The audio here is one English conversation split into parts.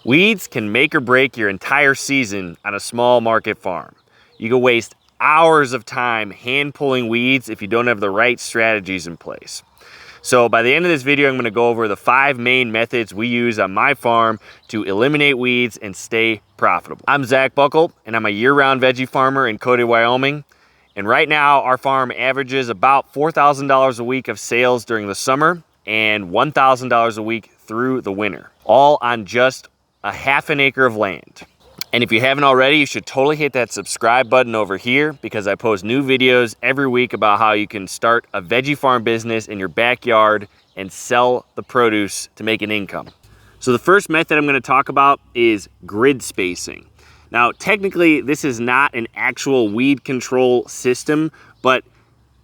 Weeds can make or break your entire season on a small market farm. You can waste hours of time hand pulling weeds if you don't have the right strategies in place. So by the end of this video, I'm going to go over the 5 main methods we use on my farm to eliminate weeds and stay profitable. I'm Zach Buckle, and I'm a year-round veggie farmer in Cody, Wyoming. And right now, our farm averages about $4,000 a week of sales during the summer and $1,000 a week through the winter, all on just a half an acre of land. And if you haven't already, you should totally hit that subscribe button over here, because I post new videos every week about how you can start a veggie farm business in your backyard and sell the produce to make an income. So the first method I'm going to talk about is grid spacing. Now, technically, this is not an actual weed control system, but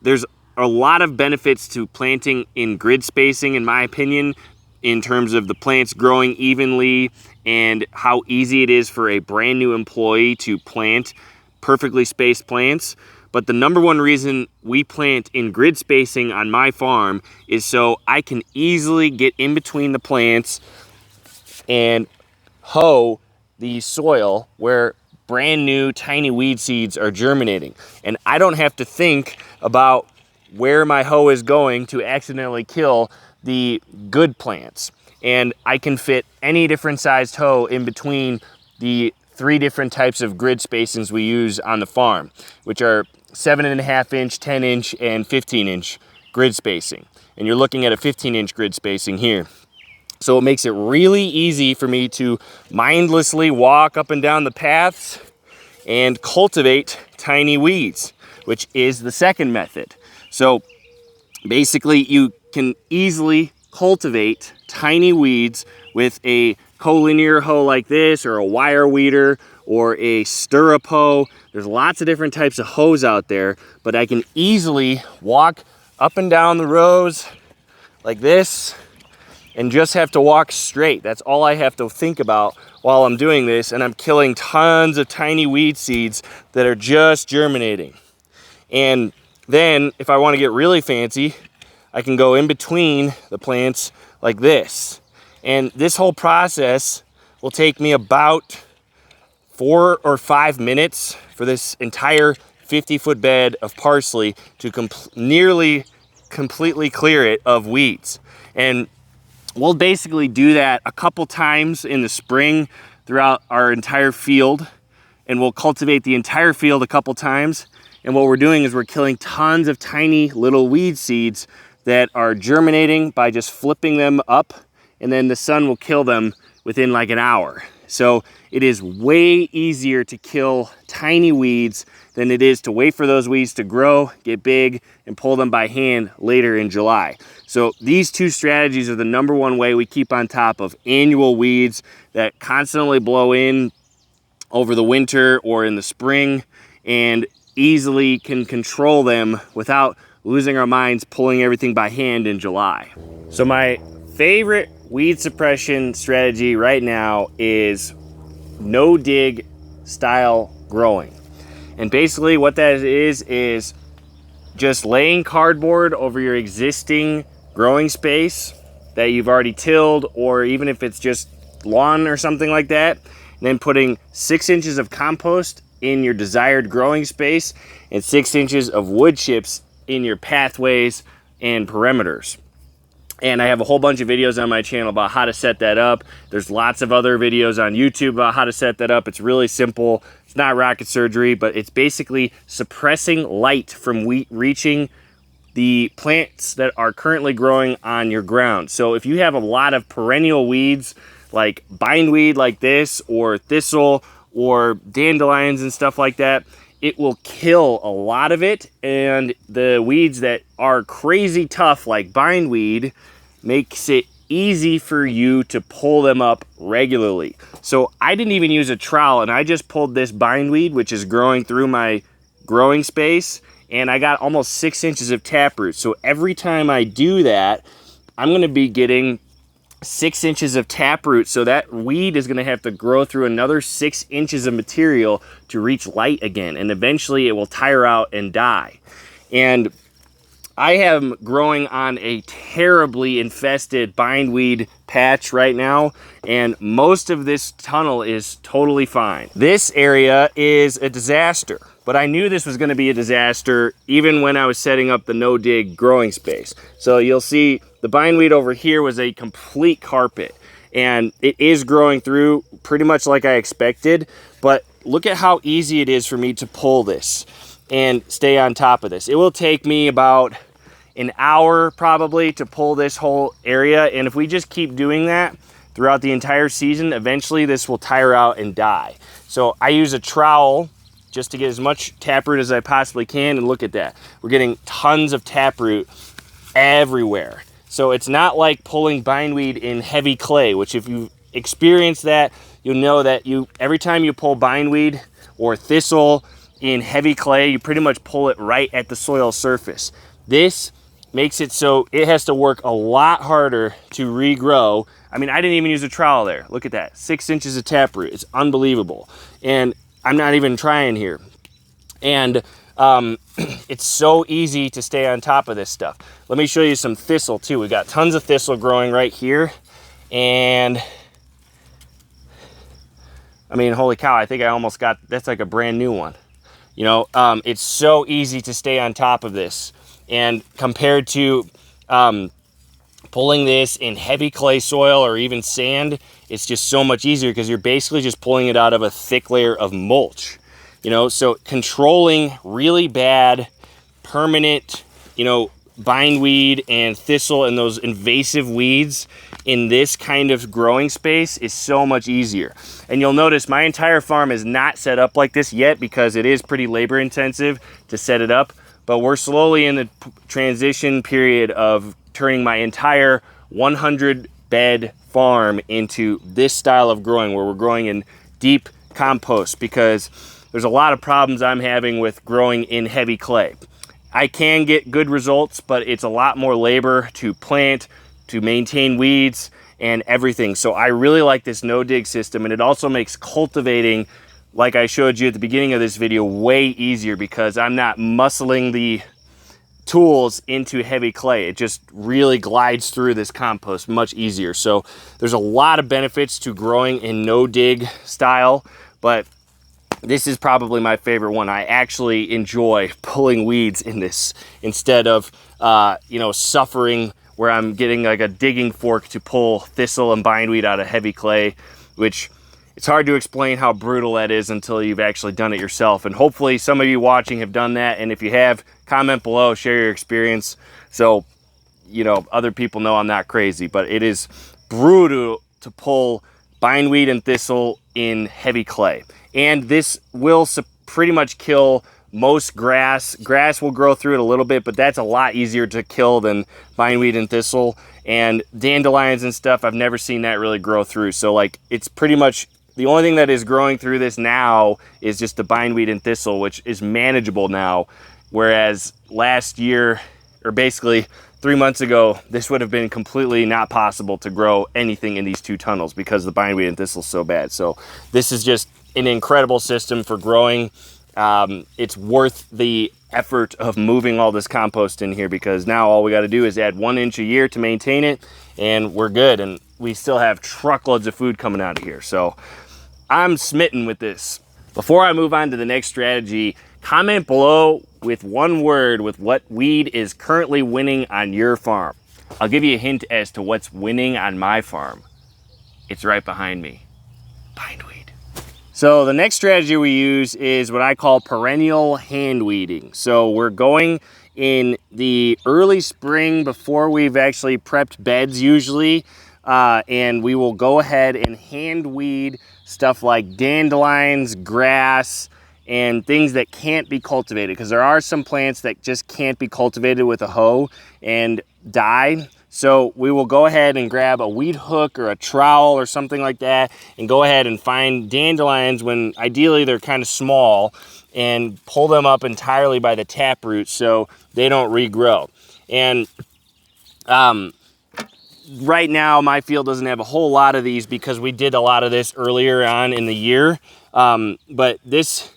there's a lot of benefits to planting in grid spacing, in my opinion, in terms of the plants growing evenly and how easy it is for a brand new employee to plant perfectly spaced plants. But the number one reason we plant in grid spacing on my farm is so I can easily get in between the plants and hoe the soil where brand new tiny weed seeds are germinating. And I don't have to think about where my hoe is going to accidentally kill the good plants. And I can fit any different sized hoe in between the 3 different types of grid spacings we use on the farm, which are 7.5 inch, 10 inch, and 15 inch grid spacing. And you're looking at a 15-inch grid spacing here. So it makes it really easy for me to mindlessly walk up and down the paths and cultivate tiny weeds, which is the second method. So basically, you can easily cultivate tiny weeds with a collinear hoe like this, or a wire weeder, or a stirrup hoe. There's lots of different types of hoes out there, but I can easily walk up and down the rows like this and just have to walk straight. That's all I have to think about while I'm doing this, and I'm killing tons of tiny weed seeds that are just germinating. And then if I want to get really fancy, I can go in between the plants like this. And this whole process will take me about 4 or 5 minutes for this entire 50-foot bed of parsley to nearly completely clear it of weeds. And we'll basically do that a couple times in the spring throughout our entire field, and we'll cultivate the entire field a couple times. And what we're doing is we're killing tons of tiny little weed seeds that are germinating by just flipping them up, and then the sun will kill them within like an hour. So it is way easier to kill tiny weeds than it is to wait for those weeds to grow, get big, and pull them by hand later in July. So these 2 strategies are the number one way we keep on top of annual weeds that constantly blow in over the winter or in the spring, and easily can control them without losing our minds pulling everything by hand in July. So my favorite weed suppression strategy right now is no dig style growing. And basically what that is just laying cardboard over your existing growing space that you've already tilled, or even if it's just lawn or something like that, and then putting 6 inches of compost in your desired growing space and 6 inches of wood chips in your pathways and perimeters. And I have a whole bunch of videos on my channel about how to set that up. There's lots of other videos on YouTube about how to set that up. It's really simple. It's not rocket surgery, but it's basically suppressing light from reaching the plants that are currently growing on your ground. So if you have a lot of perennial weeds like bindweed like this, or thistle, or dandelions and stuff like that, it will kill a lot of it. And the weeds that are crazy tough like bindweed makes it easy for you to pull them up regularly. So I didn't even use a trowel, and I just pulled this bindweed, which is growing through my growing space, and I got almost 6 inches of taproot. So every time I do that, I'm going to be getting 6 inches of taproot. So that weed is going to have to grow through another 6 inches of material to reach light again, and eventually it will tire out and die. And I am growing on a terribly infested bindweed patch right now, and most of this tunnel is totally fine. This area is a disaster, but I knew this was going to be a disaster even when I was setting up the no-dig growing space. So you'll see the bindweed over here was a complete carpet, and it is growing through pretty much like I expected, but look at how easy it is for me to pull this and stay on top of this. It will take me about an hour probably to pull this whole area, and if we just keep doing that throughout the entire season, eventually this will tire out and die. So I use a trowel just to get as much taproot as I possibly can, and look at that. We're getting tons of taproot everywhere. So it's not like pulling bindweed in heavy clay, which if you experience that, you'll know that every time you pull bindweed or thistle in heavy clay, you pretty much pull it right at the soil surface. This makes it so it has to work a lot harder to regrow. I mean, I didn't even use a trowel there. Look at that, 6 inches of taproot. It's unbelievable. And I'm not even trying here. And it's so easy to stay on top of this stuff. Let me show you some thistle too. We got tons of thistle growing right here. And I mean, holy cow, I think I almost got, that's like a brand new one. You know, it's so easy to stay on top of this. And compared to pulling this in heavy clay soil or even sand, it's just so much easier because you're basically just pulling it out of a thick layer of mulch. You know, so controlling really bad, permanent, you know, bindweed and thistle and those invasive weeds in this kind of growing space is so much easier. And you'll notice my entire farm is not set up like this yet because it is pretty labor intensive to set it up, but we're slowly in the transition period of turning my entire 100 bed farm into this style of growing, where we're growing in deep compost, because there's a lot of problems I'm having with growing in heavy clay. I can get good results, but it's a lot more labor to plant, to maintain weeds and everything. So I really like this no-dig system, and it also makes cultivating, like I showed you at the beginning of this video, way easier because I'm not muscling the tools into heavy clay. It just really glides through this compost much easier. So there's a lot of benefits to growing in no-dig style, but this is probably my favorite one. I actually enjoy pulling weeds in this instead of, you know, suffering where I'm getting like a digging fork to pull thistle and bindweed out of heavy clay, which it's hard to explain how brutal that is until you've actually done it yourself. And hopefully some of you watching have done that. And if you have, comment below, share your experience. So, you know, other people know I'm not crazy, but it is brutal to pull bindweed and thistle in heavy clay. And this will pretty much kill most grass. Grass will grow through it a little bit, but that's a lot easier to kill than bindweed and thistle. And dandelions and stuff, I've never seen that really grow through. So like, it's pretty much the only thing that is growing through this now is just the bindweed and thistle, which is manageable now. Whereas last year, or basically 3 months ago, this would have been completely not possible to grow anything in these two tunnels because the bindweed and thistle is so bad. So this is just an incredible system for growing. It's worth the effort of moving all this compost in here, because now all we got to do is add 1 inch a year to maintain it and we're good. And we still have truckloads of food coming out of here. So I'm smitten with this. Before I move on to the next strategy, comment below with one word with what weed is currently winning on your farm. I'll give you a hint as to what's winning on my farm. It's right behind me. Bindweed. So the next strategy we use is what I call perennial hand weeding. So we're going in the early spring before we've actually prepped beds usually, and we will go ahead and hand weed stuff like dandelions, grass, and things that can't be cultivated, because there are some plants that just can't be cultivated with a hoe and die. So we will go ahead and grab a weed hook or a trowel or something like that and go ahead and find dandelions when ideally they're kind of small, and pull them up entirely by the taproot so they don't regrow. And right now my field doesn't have a whole lot of these because we did a lot of this earlier on in the year, but this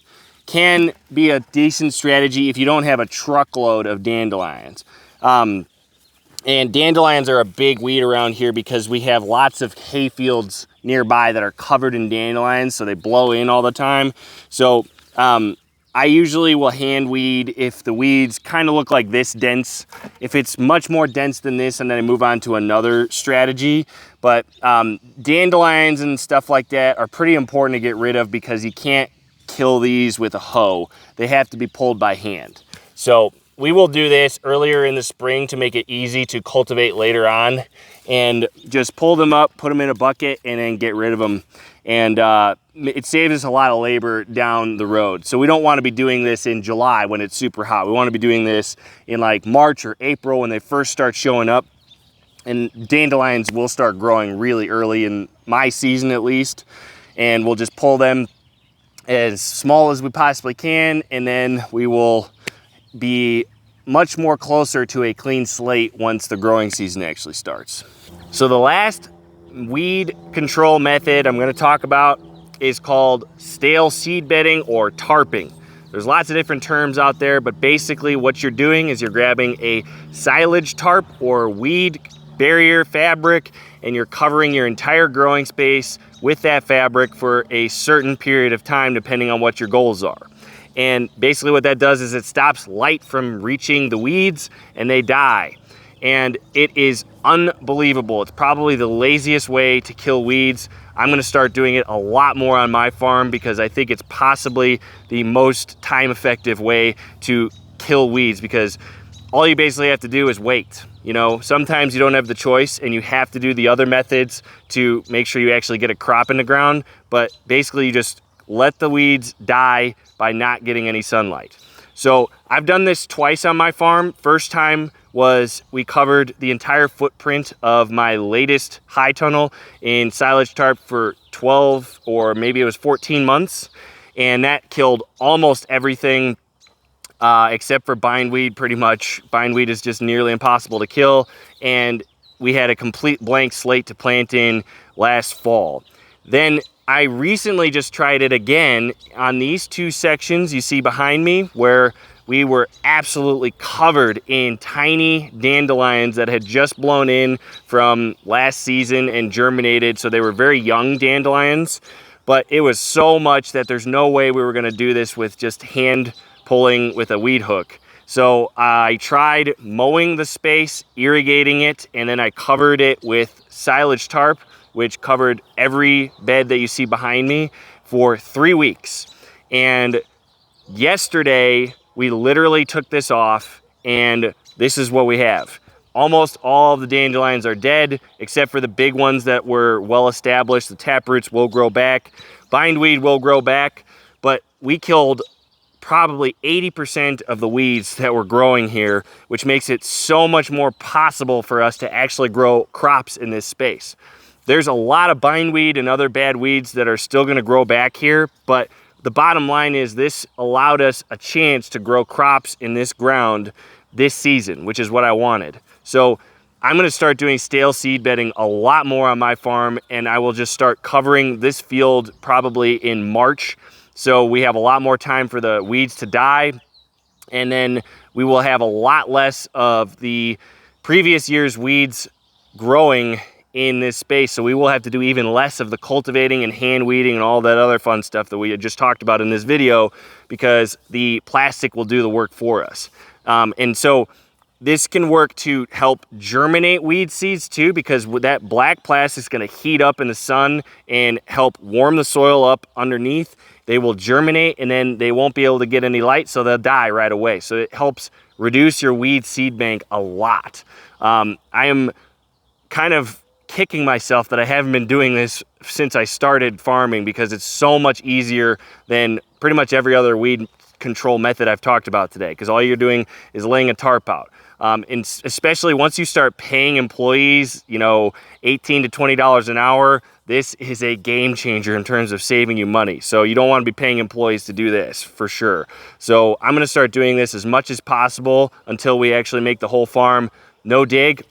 can be a decent strategy if you don't have a truckload of dandelions. And dandelions are a big weed around here because we have lots of hay fields nearby that are covered in dandelions, so they blow in all the time. So I usually will hand weed if the weeds kind of look like this dense. If it's much more dense than this, and then I move on to another strategy. But dandelions and stuff like that are pretty important to get rid of because you can't kill these with a hoe. They have to be pulled by hand. So we will do this earlier in the spring to make it easy to cultivate later on, and just pull them up, put them in a bucket, and then get rid of them. And it saves us a lot of labor down the road. So we don't want to be doing this in July when it's super hot. We want to be doing this in like March or April when they first start showing up. And dandelions will start growing really early in my season at least. And we'll just pull them as small as we possibly can, and then we will be much more closer to a clean slate once the growing season actually starts. So the last weed control method I'm going to talk about is called stale seed bedding or tarping. There's lots of different terms out there, but basically what you're doing is you're grabbing a silage tarp or weed barrier fabric, and you're covering your entire growing space with that fabric for a certain period of time depending on what your goals are. And basically what that does is it stops light from reaching the weeds and they die. And it is unbelievable. It's probably the laziest way to kill weeds. I'm gonna start doing it a lot more on my farm because I think it's possibly the most time effective way to kill weeds, because all you basically have to do is wait. You know, sometimes you don't have the choice and you have to do the other methods to make sure you actually get a crop in the ground, but basically you just let the weeds die by not getting any sunlight. So I've done this twice on my farm. First time was we covered the entire footprint of my latest high tunnel in silage tarp for 12 or maybe it was 14 months. And that killed almost everything except for bindweed pretty much. Bindweed is just nearly impossible to kill. And we had a complete blank slate to plant in last fall. Then I recently just tried it again on these two sections you see behind me where we were absolutely covered in tiny dandelions that had just blown in from last season and germinated. So they were very young dandelions, but it was so much that there's no way we were gonna do this with just hand pulling with a weed hook. So I tried mowing the space, irrigating it, and then I covered it with silage tarp, which covered every bed that you see behind me for 3 weeks. And yesterday, we literally took this off, and this is what we have. Almost all of the dandelions are dead, except for the big ones that were well established. The taproots will grow back. Bindweed will grow back, but we killed probably 80% of the weeds that were growing here, which makes it so much more possible for us to actually grow crops in this space. There's a lot of bindweed and other bad weeds that are still gonna grow back here, but the bottom line is this allowed us a chance to grow crops in this ground this season, which is what I wanted. So I'm gonna start doing stale seed bedding a lot more on my farm, and I will just start covering this field probably in March. So we have a lot more time for the weeds to die, and then we will have a lot less of the previous year's weeds growing in this space. So we will have to do even less of the cultivating and hand weeding and all that other fun stuff that we had just talked about in this video, because the plastic will do the work for us. And so this can work to help germinate weed seeds too, because that black plastic is going to heat up in the sun and help warm the soil up underneath. They will germinate and then they won't be able to get any light, so they'll die right away. So it helps reduce your weed seed bank a lot. I am kind of kicking myself that I haven't been doing this since I started farming, because it's so much easier than pretty much every other weed control method I've talked about today, because all you're doing is laying a tarp out. And especially once you start paying employees, you know, $18 to $20 an hour, this is a game changer in terms of saving you money. So you don't want to be paying employees to do this for sure. So I'm going to start doing this as much as possible until we actually make the whole farm no dig.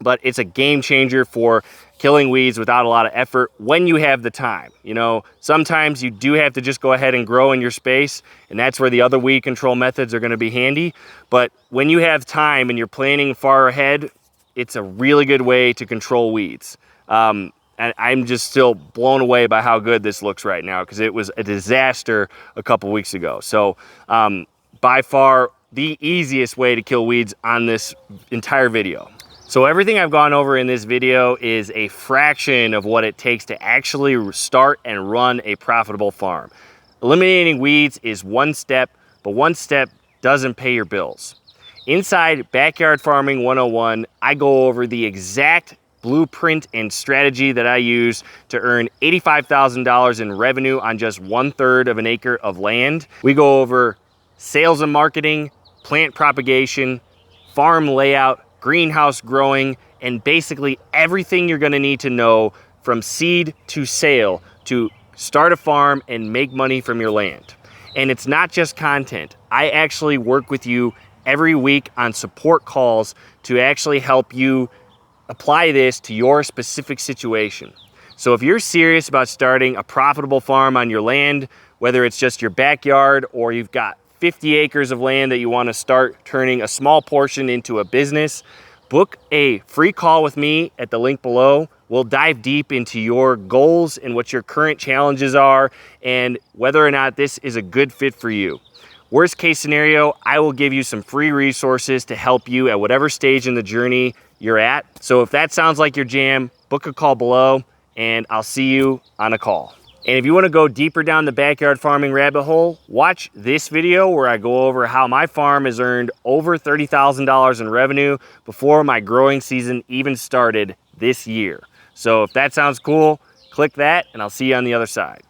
but it's a game changer for killing weeds without a lot of effort when you have the time. You know, sometimes you do have to just go ahead and grow in your space, and that's where the other weed control methods are going to be handy. But when you have time and you're planning far ahead, it's a really good way to control weeds. And I'm just still blown away by how good this looks right now, because it was a disaster a couple weeks ago. So by far the easiest way to kill weeds on this entire video. So everything I've gone over in this video is a fraction of what it takes to actually start and run a profitable farm. Eliminating weeds is one step, but one step doesn't pay your bills. Inside Backyard Farming 101, I go over the exact blueprint and strategy that I use to earn $85,000 in revenue on just 1/3 of an acre of land. We go over sales and marketing, plant propagation, farm layout, greenhouse growing, and basically everything you're gonna need to know from seed to sale to start a farm and make money from your land. And it's not just content. I actually work with you every week on support calls to actually help you apply this to your specific situation. So if you're serious about starting a profitable farm on your land, whether it's just your backyard or you've got 50 acres of land that you want to start turning a small portion into a business, book a free call with me at the link below. We'll dive deep into your goals and what your current challenges are and whether or not this is a good fit for you. Worst case scenario, I will give you some free resources to help you at whatever stage in the journey you're at. So if that sounds like your jam, book a call below and I'll see you on a call. And if you want to go deeper down the backyard farming rabbit hole, watch this video where I go over how my farm has earned over $30,000 in revenue before my growing season even started this year. So if that sounds cool, click that and I'll see you on the other side.